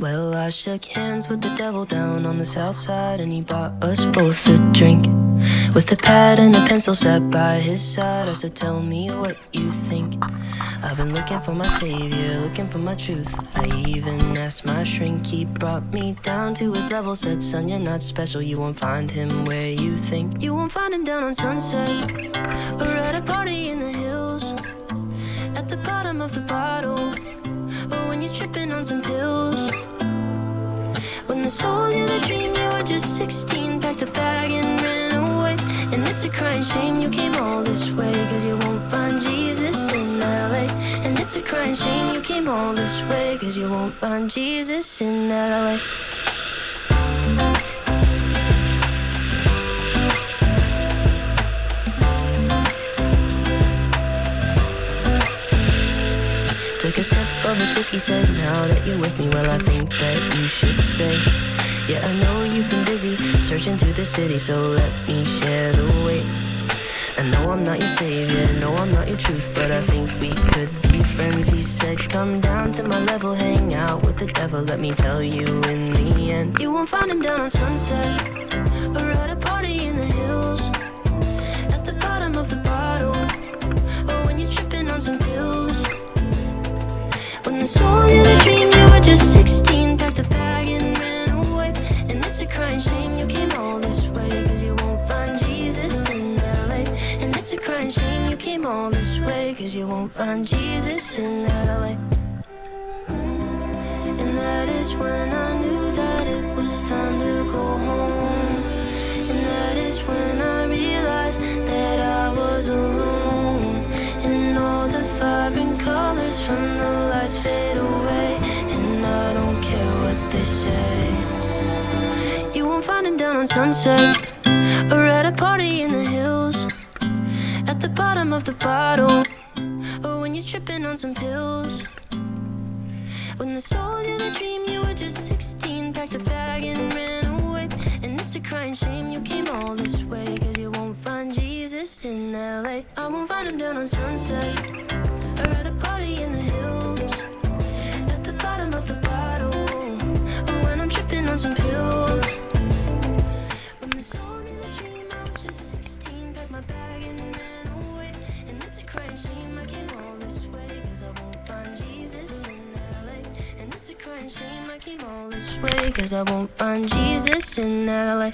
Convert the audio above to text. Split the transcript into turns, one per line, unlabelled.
Well, I shook hands with the devil down on the south side, and he bought us both a drink. With a pad and a pencil sat by his side, I said, tell me what you think. I've been looking for my savior, looking for my truth. I even asked my shrink, he brought me down to his level. Said, son, you're not special, you won't find him where you think. You won't find him down on Sunset, or at a party in the hills, at the bottom of the bottle, or when you're tripping on some pills. When they sold you the dream, you were just 16, packed a bag and ran away. And it's a crying shame you came all this way, cause you won't find Jesus in LA. And it's a crying shame you came all this way, cause you won't find Jesus in LA. Took a sip of his whiskey, said, now that you're with me, well, I think that you should stay. Yeah, I know you've been busy searching through the city, so let me share the weight. I know I'm not your savior, no, I'm not your truth, but I think we could be friends. He said, come down to my level, hang out with the devil. Let me tell you in the end, you won't find him down on Sunset, or at a party in the hills, at the bottom of the bottle, or when you're tripping on some pills. When they sold you the dream, you were just 16, packed a bag and ran away. And it's a crying shame you came all this way, cause you won't find Jesus in LA. And it's a crying shame you came all this way, cause you won't find Jesus in LA. And that is when I knew that it was time to go home. And that is when I realized that I was alone. And all the vibrant colors from the lights fade away, and I don't care what they say. You won't find him down on Sunset, or at a party in the hills, at the bottom of the bottle, or when you're tripping on some pills. When they sold you the dream, you were just 16, packed a bag and ran away. And it's a crying shame you came all this way, cause you won't find Jesus in LA. I won't find him down on Sunset, or at a party in the hills, at the bottom of the bottle, or when I'm tripping on some pills. When they sold me the dream, I was just 16, packed my bag and ran away. And it's a crying shame I came all this way, cause I won't find Jesus in LA. And it's a crying shame I came all this way, cause I won't find Jesus in LA.